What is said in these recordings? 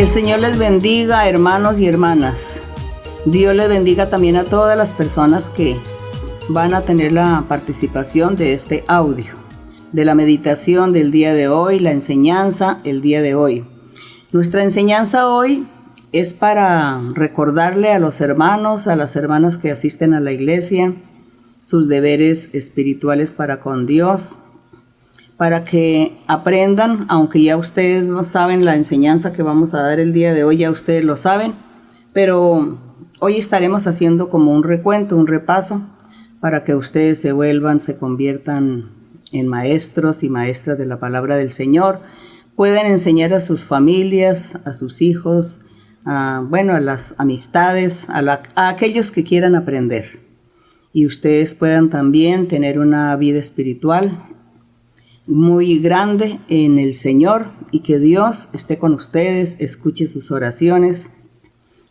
Que el Señor les bendiga, hermanos y hermanas. Dios les bendiga también a todas las personas que van a tener la participación de este audio, de la meditación del día de hoy, la enseñanza el día de hoy. Nuestra enseñanza hoy es para recordarle a los hermanos, a las hermanas que asisten a la iglesia, sus deberes espirituales para con Dios, para que aprendan, aunque ya ustedes no saben la enseñanza que vamos a dar el día de hoy, ya ustedes lo saben, pero hoy estaremos haciendo como un recuento, un repaso, para que ustedes se conviertan en maestros y maestras de la palabra del Señor, puedan enseñar a sus familias, a sus hijos, a las amistades, a aquellos que quieran aprender. Y ustedes puedan también tener una vida espiritual muy grande en el Señor, y que Dios esté con ustedes, escuche sus oraciones,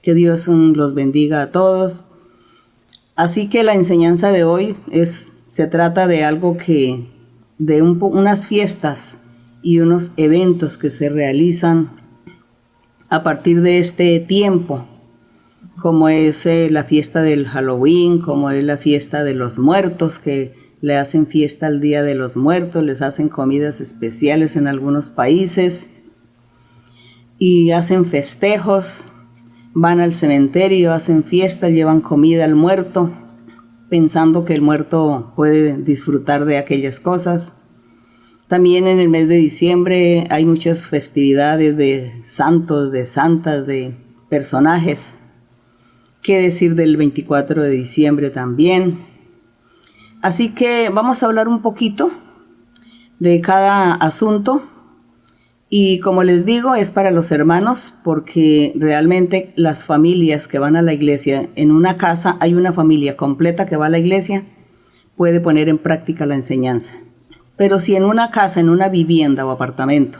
que Dios los bendiga a todos. Así que la enseñanza de hoy se trata de algo unas fiestas y unos eventos que se realizan a partir de este tiempo, como es la fiesta del Halloween, como es la fiesta de los muertos, que le hacen fiesta al Día de los Muertos, les hacen comidas especiales en algunos países y hacen festejos, van al cementerio, hacen fiesta, llevan comida al muerto, pensando que el muerto puede disfrutar de aquellas cosas. También en el mes de diciembre hay muchas festividades de santos, de santas, de personajes. ¿Qué decir del 24 de diciembre también? Así que vamos a hablar un poquito de cada asunto, y como les digo, es para los hermanos, porque realmente las familias que van a la iglesia, en una casa hay una familia completa que va a la iglesia, puede poner en práctica la enseñanza. Pero si en una casa, en una vivienda o apartamento,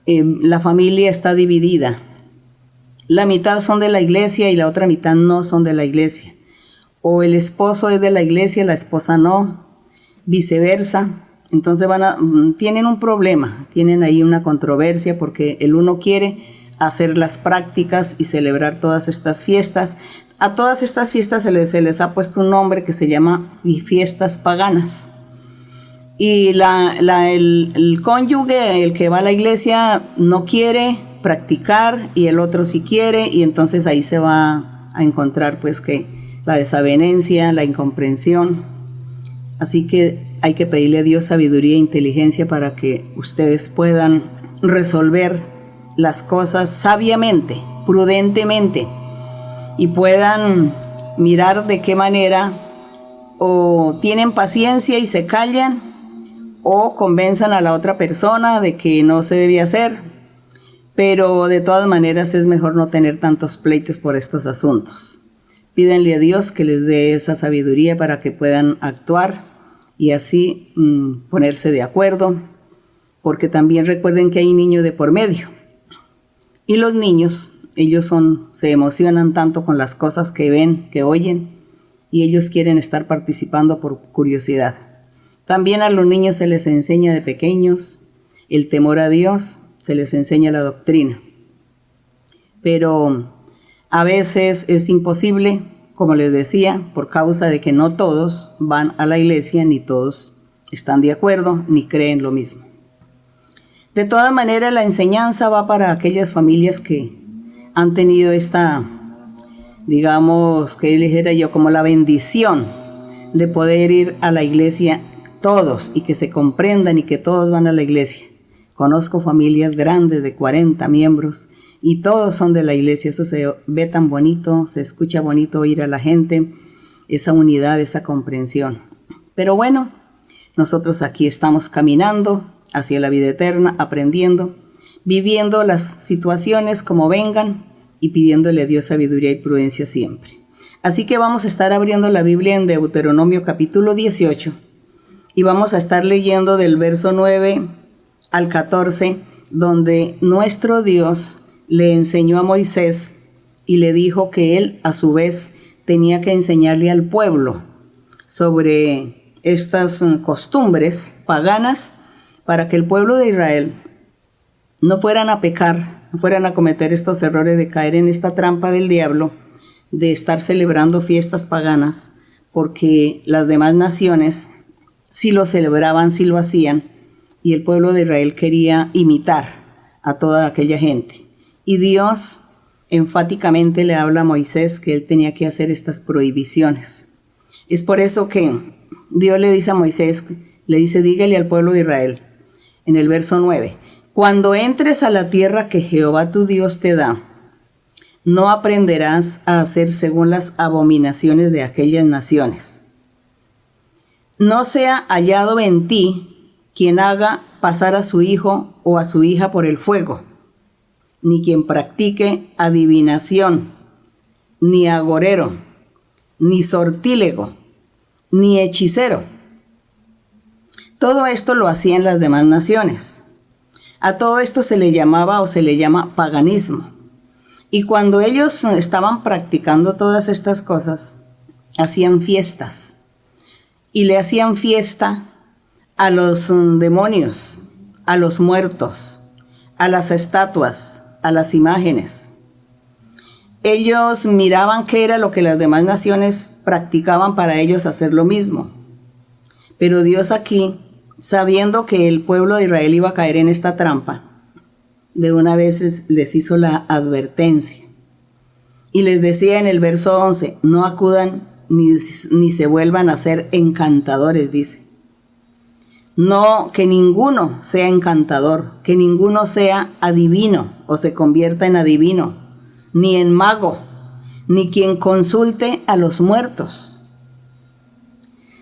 la familia está dividida, la mitad son de la iglesia y la otra mitad no son de la iglesia, o el esposo es de la iglesia, la esposa no, viceversa, entonces tienen un problema, tienen ahí una controversia, porque el uno quiere hacer las prácticas y celebrar todas estas fiestas. A todas estas fiestas se les ha puesto un nombre que se llama fiestas paganas. Y el cónyuge, el que va a la iglesia, no quiere practicar, y el otro sí quiere, y entonces ahí se va a encontrar pues que la desavenencia, la incomprensión. Así que hay que pedirle a Dios sabiduría e inteligencia para que ustedes puedan resolver las cosas sabiamente, prudentemente, y puedan mirar de qué manera o tienen paciencia y se callan, o convenzan a la otra persona de que no se debe hacer. Pero de todas maneras es mejor no tener tantos pleitos por estos asuntos. Pídenle a Dios que les dé esa sabiduría para que puedan actuar y así ponerse de acuerdo, porque también recuerden que hay niños de por medio. Y los niños, ellos se emocionan tanto con las cosas que ven, que oyen, y ellos quieren estar participando por curiosidad. También a los niños se les enseña de pequeños el temor a Dios, se les enseña la doctrina. Pero a veces es imposible, como les decía, por causa de que no todos van a la iglesia, ni todos están de acuerdo, ni creen lo mismo. De todas maneras, la enseñanza va para aquellas familias que han tenido esta, digamos, que dijera yo, como la bendición de poder ir a la iglesia todos, y que se comprendan y que todos van a la iglesia. Conozco familias grandes de 40 miembros, y todos son de la iglesia. Eso se ve tan bonito, se escucha bonito oír a la gente, esa unidad, esa comprensión. Pero bueno, nosotros aquí estamos caminando hacia la vida eterna, aprendiendo, viviendo las situaciones como vengan y pidiéndole a Dios sabiduría y prudencia siempre. Así que vamos a estar abriendo la Biblia en Deuteronomio capítulo 18 y vamos a estar leyendo del verso 9 al 14, donde nuestro Dios le enseñó a Moisés y le dijo que él a su vez tenía que enseñarle al pueblo sobre estas costumbres paganas para que el pueblo de Israel no fueran a pecar no fueran a cometer estos errores de caer en esta trampa del diablo, de estar celebrando fiestas paganas, porque las demás naciones sí lo celebraban, sí lo hacían, y el pueblo de Israel quería imitar a toda aquella gente. Y Dios enfáticamente le habla a Moisés que él tenía que hacer estas prohibiciones. Es por eso que Dios le dice a Moisés, le dice, dígale al pueblo de Israel, en el verso 9, cuando entres a la tierra que Jehová tu Dios te da, no aprenderás a hacer según las abominaciones de aquellas naciones. No sea hallado en ti quien haga pasar a su hijo o a su hija por el fuego, ni quien practique adivinación, ni agorero, ni sortílego, ni hechicero. Todo esto lo hacían las demás naciones. A todo esto se le llamaba o se le llama paganismo. Y cuando ellos estaban practicando todas estas cosas, hacían fiestas. Y le hacían fiesta a los demonios, a los muertos, a las estatuas, a las imágenes. Ellos miraban qué era lo que las demás naciones practicaban para ellos hacer lo mismo. Pero Dios aquí, sabiendo que el pueblo de Israel iba a caer en esta trampa, de una vez les hizo la advertencia. Y les decía en el verso 11, no acudan ni se vuelvan a ser encantadores, dice. No, que ninguno sea encantador, que ninguno sea adivino o se convierta en adivino, ni en mago, ni quien consulte a los muertos.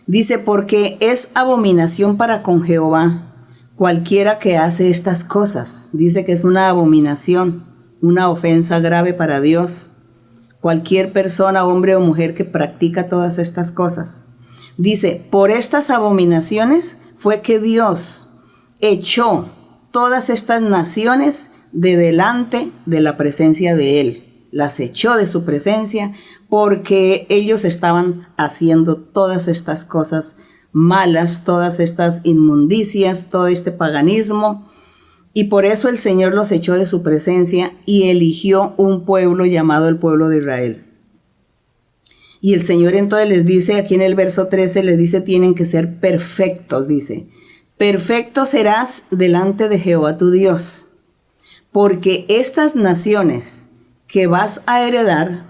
Dice, porque es abominación para con Jehová cualquiera que hace estas cosas. Dice que es una abominación, una ofensa grave para Dios. Cualquier persona, hombre o mujer que practica todas estas cosas. Dice, por estas abominaciones fue que Dios echó todas estas naciones de delante de la presencia de Él. Las echó de su presencia porque ellos estaban haciendo todas estas cosas malas, todas estas inmundicias, todo este paganismo. Y por eso el Señor los echó de su presencia y eligió un pueblo llamado el pueblo de Israel. Y el Señor entonces les dice, aquí en el verso 13, les dice, tienen que ser perfectos, dice. Perfecto serás delante de Jehová tu Dios, porque estas naciones que vas a heredar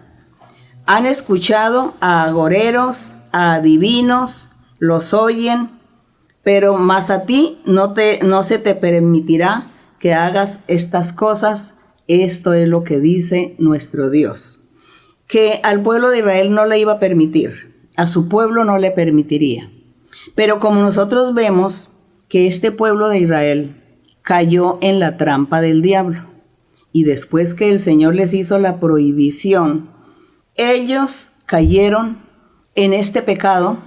han escuchado a agoreros, a adivinos, los oyen, pero más a ti no se te permitirá que hagas estas cosas. Esto es lo que dice nuestro Dios. Que al pueblo de Israel no le iba a permitir, a su pueblo no le permitiría. Pero como nosotros vemos que este pueblo de Israel cayó en la trampa del diablo, y después que el Señor les hizo la prohibición, ellos cayeron en este pecado,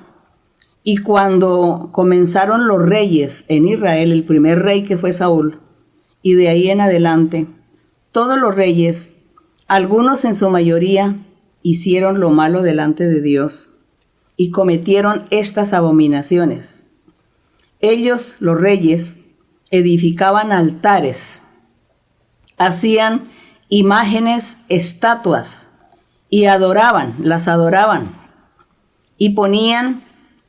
y cuando comenzaron los reyes en Israel, el primer rey que fue Saúl, y de ahí en adelante, todos los reyes, algunos en su mayoría, hicieron lo malo delante de Dios y cometieron estas abominaciones. Ellos, los reyes, edificaban altares, hacían imágenes, estatuas y las adoraban y ponían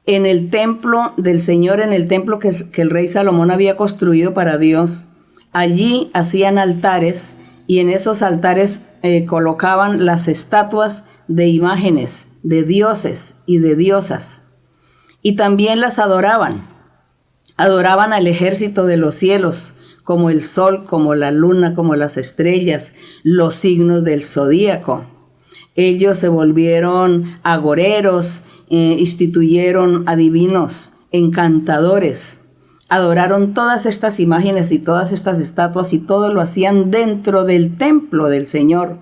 en el templo del Señor, en el templo que el rey Salomón había construido para Dios. Allí hacían altares y en esos altares colocaban las estatuas de imágenes, de dioses y de diosas. Y también las adoraban. Adoraban al ejército de los cielos, como el sol, como la luna, como las estrellas, los signos del zodíaco. Ellos se volvieron agoreros, instituyeron adivinos, encantadores. Adoraron todas estas imágenes y todas estas estatuas y todo lo hacían dentro del templo del Señor.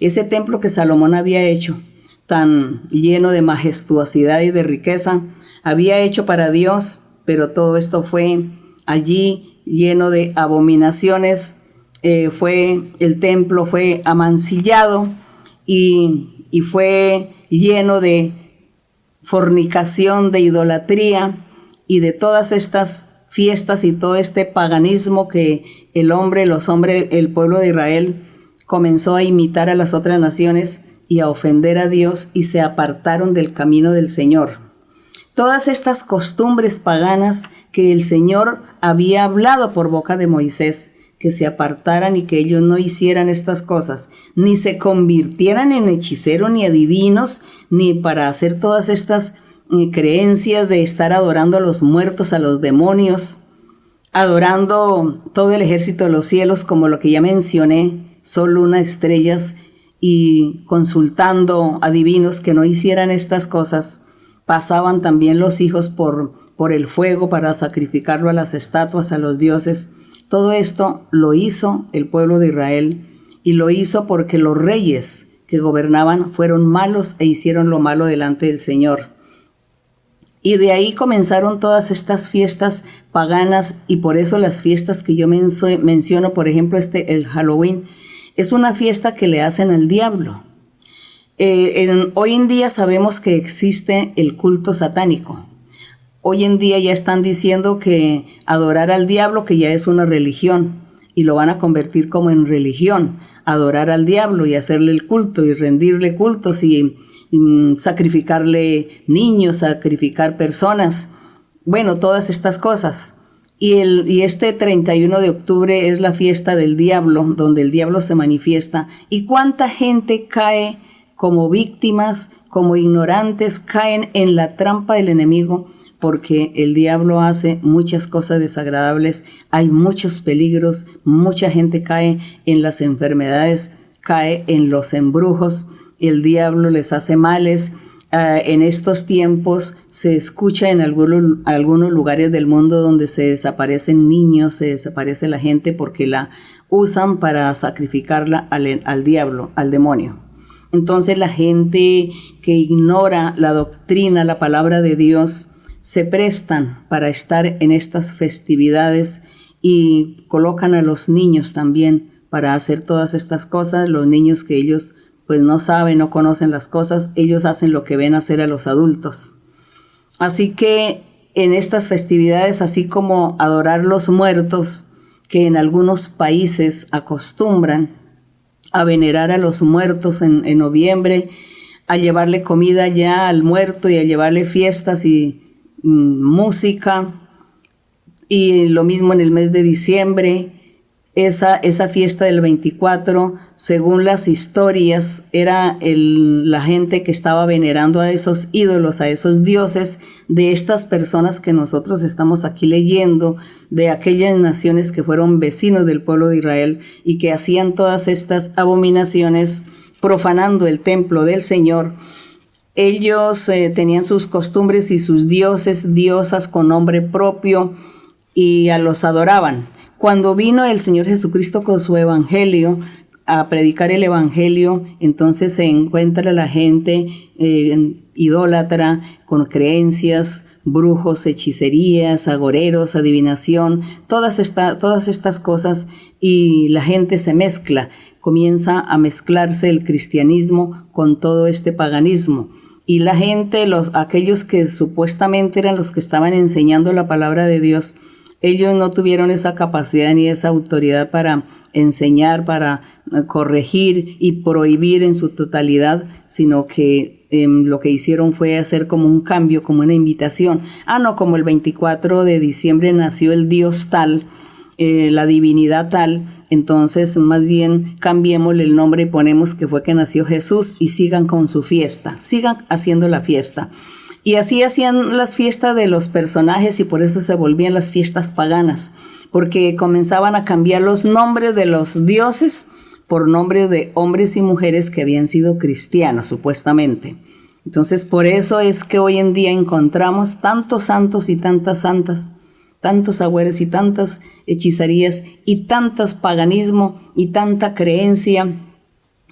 Ese templo que Salomón había hecho, tan lleno de majestuosidad y de riqueza, había hecho para Dios, pero todo esto fue allí lleno de abominaciones. El templo fue amancillado y fue lleno de fornicación, de idolatría y de todas estas fiestas y todo este paganismo que el pueblo de Israel comenzó a imitar a las otras naciones y a ofender a Dios y se apartaron del camino del Señor. Todas estas costumbres paganas que el Señor había hablado por boca de Moisés, que se apartaran y que ellos no hicieran estas cosas, ni se convirtieran en hechiceros ni adivinos, ni para hacer todas estas creencias de estar adorando a los muertos, a los demonios, adorando todo el ejército de los cielos, como lo que ya mencioné, sol, luna, estrellas, y consultando adivinos que no hicieran estas cosas. Pasaban también los hijos por el fuego para sacrificarlo a las estatuas, a los dioses. Todo esto lo hizo el pueblo de Israel, y lo hizo porque los reyes que gobernaban fueron malos e hicieron lo malo delante del Señor. Y de ahí comenzaron todas estas fiestas paganas, y por eso las fiestas que yo menciono, por ejemplo, el Halloween, es una fiesta que le hacen al diablo. Hoy en día sabemos que existe el culto satánico. Hoy en día ya están diciendo que adorar al diablo, que ya es una religión, y lo van a convertir como en religión, adorar al diablo y hacerle el culto y rendirle cultos y sacrificarle niños, sacrificar personas, bueno, todas estas cosas. Y este 31 de octubre es la fiesta del diablo, donde el diablo se manifiesta. ¿Y cuánta gente cae como víctimas, como ignorantes, caen en la trampa del enemigo? Porque el diablo hace muchas cosas desagradables, hay muchos peligros, mucha gente cae en las enfermedades, cae en los embrujos, el diablo les hace males. En estos tiempos se escucha en algunos lugares del mundo donde se desaparecen niños, se desaparece la gente porque la usan para sacrificarla al diablo, al demonio. Entonces la gente que ignora la doctrina, la palabra de Dios, se prestan para estar en estas festividades y colocan a los niños también para hacer todas estas cosas. Los niños que ellos pues no saben, no conocen las cosas, ellos hacen lo que ven hacer a los adultos. Así que en estas festividades, así como adorar los muertos, que en algunos países acostumbran a venerar a los muertos en noviembre, a llevarle comida ya al muerto y a llevarle fiestas y música, y lo mismo en el mes de diciembre. Esa fiesta del 24, según las historias, era la gente que estaba venerando a esos ídolos, a esos dioses de estas personas que nosotros estamos aquí leyendo, de aquellas naciones que fueron vecinos del pueblo de Israel y que hacían todas estas abominaciones, profanando el templo del Señor. Ellos tenían sus costumbres y sus dioses, diosas con nombre propio, y los adoraban. Cuando vino el Señor Jesucristo con su evangelio, a predicar el evangelio, entonces se encuentra la gente idólatra, con creencias, brujos, hechicerías, agoreros, adivinación, todas estas cosas, y la gente se mezcla, comienza a mezclarse el cristianismo con todo este paganismo. Y la gente, aquellos que supuestamente eran los que estaban enseñando la palabra de Dios, ellos no tuvieron esa capacidad ni esa autoridad para enseñar, para corregir y prohibir en su totalidad, sino que lo que hicieron fue hacer como un cambio, como una invitación. No, como el 24 de diciembre nació el Dios tal, la divinidad tal, entonces más bien cambiémosle el nombre y ponemos que fue que nació Jesús, y sigan con su fiesta, sigan haciendo la fiesta. Y así hacían las fiestas de los personajes, y por eso se volvían las fiestas paganas, porque comenzaban a cambiar los nombres de los dioses por nombres de hombres y mujeres que habían sido cristianos, supuestamente. Entonces, por eso es que hoy en día encontramos tantos santos y tantas santas, tantos agüeros y tantas hechicerías y tantos paganismo y tanta creencia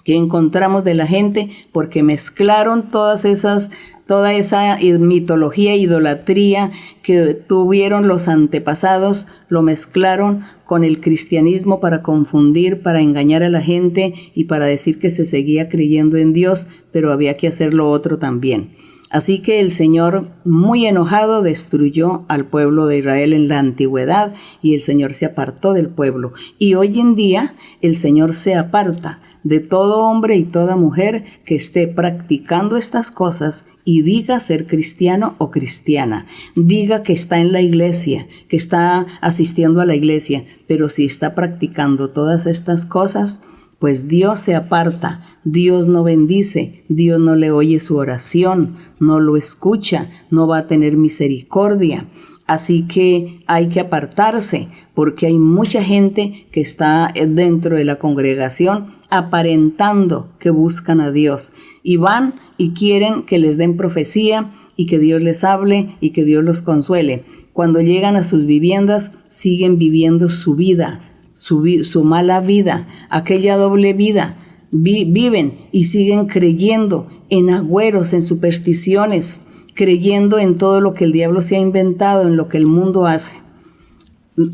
que encontramos de la gente, porque mezclaron toda esa mitología e idolatría que tuvieron los antepasados, lo mezclaron con el cristianismo para confundir, para engañar a la gente y para decir que se seguía creyendo en Dios, pero había que hacer lo otro también. Así que el Señor, muy enojado, destruyó al pueblo de Israel en la antigüedad y el Señor se apartó del pueblo. Y hoy en día el Señor se aparta de todo hombre y toda mujer que esté practicando estas cosas y diga ser cristiano o cristiana. Diga que está en la iglesia, que está asistiendo a la iglesia, pero si está practicando todas estas cosas, pues Dios se aparta, Dios no bendice, Dios no le oye su oración, no lo escucha, no va a tener misericordia. Así que hay que apartarse porque hay mucha gente que está dentro de la congregación aparentando que buscan a Dios y van y quieren que les den profecía y que Dios les hable y que Dios los consuele. Cuando llegan a sus viviendas siguen viviendo su vida, su mala vida, aquella doble vida. Viven y siguen creyendo en agüeros, en supersticiones, creyendo en todo lo que el diablo se ha inventado, en lo que el mundo hace.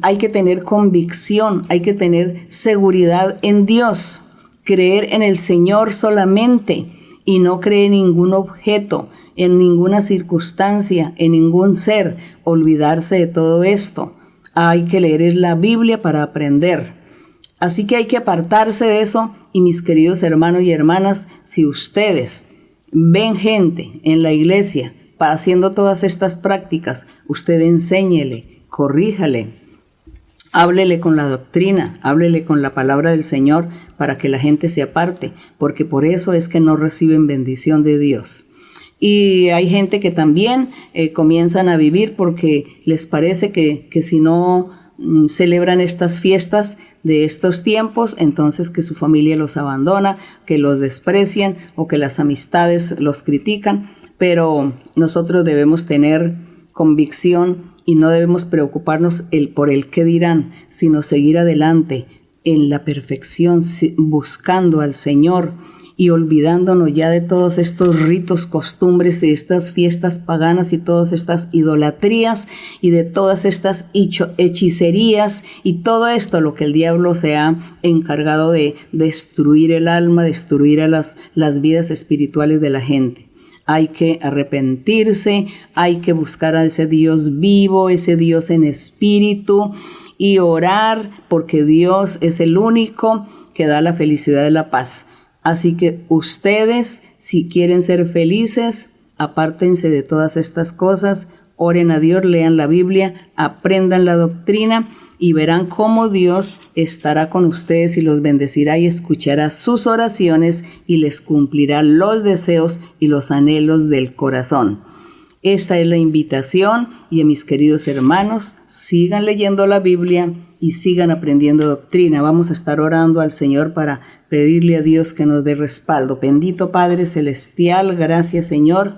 Hay que tener convicción, hay que tener seguridad en Dios, creer en el Señor solamente y no creer en ningún objeto, en ninguna circunstancia, en ningún ser, olvidarse de todo esto. Hay que leer la Biblia para aprender. Así que hay que apartarse de eso y mis queridos hermanos y hermanas, si ustedes ven gente en la iglesia haciendo todas estas prácticas, usted enséñele, corríjale, háblele con la doctrina, háblele con la palabra del Señor para que la gente se aparte, porque por eso es que no reciben bendición de Dios. Y hay gente que también comienzan a vivir porque les parece que si no celebran estas fiestas de estos tiempos, entonces que su familia los abandona, que los desprecian o que las amistades los critican. Pero nosotros debemos tener convicción y no debemos preocuparnos por el qué dirán, sino seguir adelante en la perfección, buscando al Señor y olvidándonos ya de todos estos ritos, costumbres, de estas fiestas paganas y todas estas idolatrías y de todas estas hechicerías y todo esto, lo que el diablo se ha encargado de destruir el alma, destruir a las vidas espirituales de la gente. Hay que arrepentirse, hay que buscar a ese Dios vivo, ese Dios en espíritu y orar porque Dios es el único que da la felicidad y la paz. Así que ustedes, si quieren ser felices, apártense de todas estas cosas, oren a Dios, lean la Biblia, aprendan la doctrina y verán cómo Dios estará con ustedes y los bendecirá y escuchará sus oraciones y les cumplirá los deseos y los anhelos del corazón. Esta es la invitación y a mis queridos hermanos, sigan leyendo la Biblia y sigan aprendiendo doctrina. Vamos a estar orando al Señor para pedirle a Dios que nos dé respaldo. Bendito Padre Celestial, gracias Señor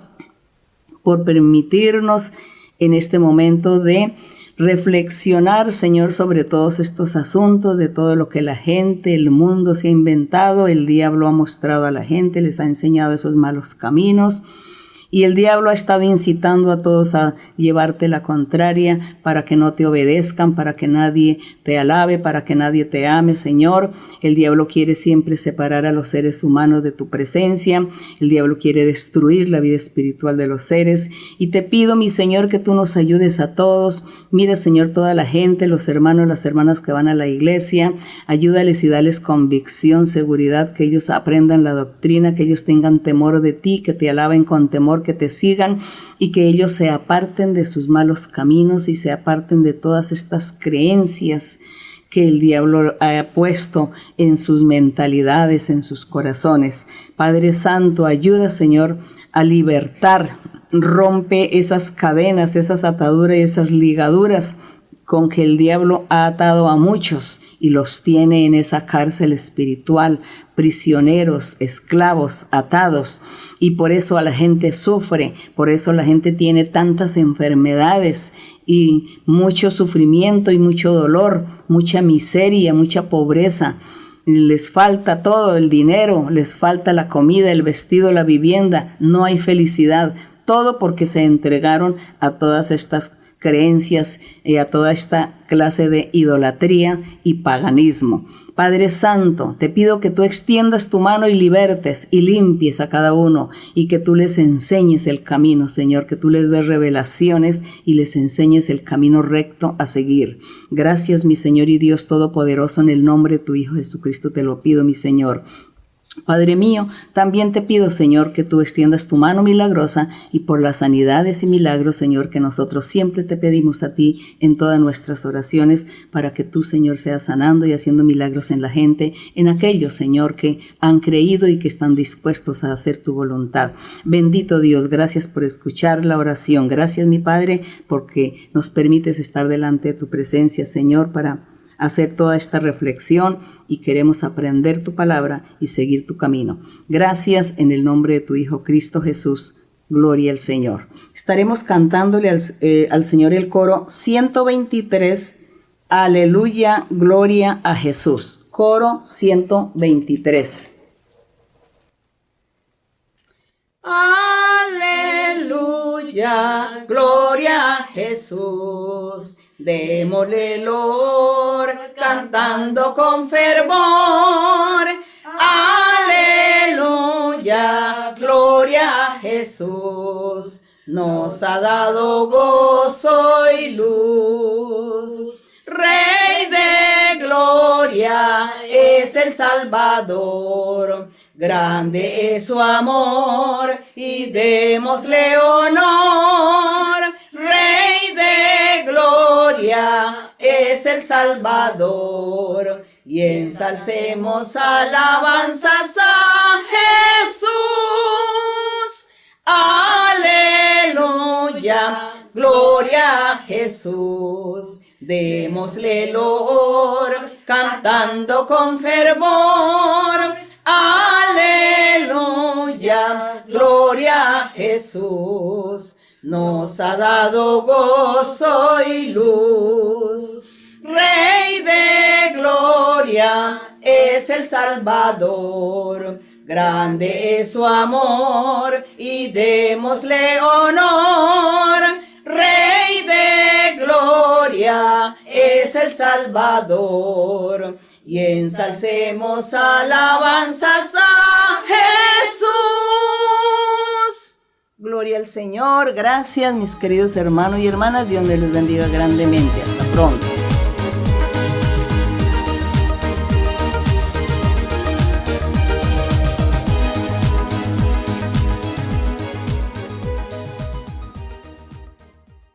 por permitirnos en este momento de reflexionar, Señor, sobre todos estos asuntos, de todo lo que la gente, el mundo se ha inventado. El diablo ha mostrado a la gente, les ha enseñado esos malos caminos. Y el diablo ha estado incitando a todos a llevarte la contraria para que no te obedezcan, para que nadie te alabe, para que nadie te ame, Señor. El diablo quiere siempre separar a los seres humanos de tu presencia. El diablo quiere destruir la vida espiritual de los seres. Y te pido, mi Señor, que tú nos ayudes a todos. Mira, Señor, toda la gente, los hermanos, las hermanas que van a la iglesia. Ayúdales y dales convicción, seguridad, que ellos aprendan la doctrina, que ellos tengan temor de ti, que te alaben con temor, que te sigan y que ellos se aparten de sus malos caminos y se aparten de todas estas creencias que el diablo ha puesto en sus mentalidades, en sus corazones. Padre Santo, ayuda, Señor, a libertar, rompe esas cadenas, esas ataduras, esas ligaduras con que el diablo ha atado a muchos y los tiene en esa cárcel espiritual, prisioneros, esclavos, atados. Y por eso la gente sufre, por eso la gente tiene tantas enfermedades y mucho sufrimiento y mucho dolor, mucha miseria, mucha pobreza. Les falta todo, el dinero, les falta la comida, el vestido, la vivienda, no hay felicidad. Todo porque se entregaron a todas estas creencias, a toda esta clase de idolatría y paganismo. Padre Santo, te pido que tú extiendas tu mano y libertes y limpies a cada uno y que tú les enseñes el camino, Señor, que tú les des revelaciones y les enseñes el camino recto a seguir. Gracias, mi Señor y Dios Todopoderoso, en el nombre de tu Hijo Jesucristo te lo pido, mi Señor. Padre mío, también te pido, Señor, que tú extiendas tu mano milagrosa y por las sanidades y milagros, Señor, que nosotros siempre te pedimos a ti en todas nuestras oraciones, para que tú, Señor, seas sanando y haciendo milagros en la gente, en aquellos, Señor, que han creído y que están dispuestos a hacer tu voluntad. Bendito Dios, gracias por escuchar la oración. Gracias, mi Padre, porque nos permites estar delante de tu presencia, Señor, para hacer toda esta reflexión y queremos aprender tu palabra y seguir tu camino. Gracias en el nombre de tu Hijo Cristo Jesús. Gloria al Señor. Estaremos cantándole al Señor el coro 123. Aleluya, gloria a Jesús. Coro 123. Aleluya, gloria a Jesús. Démosle loor cantando con fervor. Aleluya, gloria a Jesús. Nos ha dado gozo y luz. Rey de gloria es el Salvador. Grande es su amor y démosle honor. Rey de gloria es el Salvador y ensalcemos alabanzas a Jesús. Aleluya, gloria a Jesús. Démosle loor cantando con fervor. Aleluya, gloria a Jesús. Nos ha dado gozo y luz. Rey de gloria es el Salvador. Grande es su amor y démosle honor. Rey de gloria es el Salvador y ensalcemos alabanzas a Jesús. Gloria al Señor. Gracias, mis queridos hermanos y hermanas. Dios les bendiga grandemente. Hasta pronto.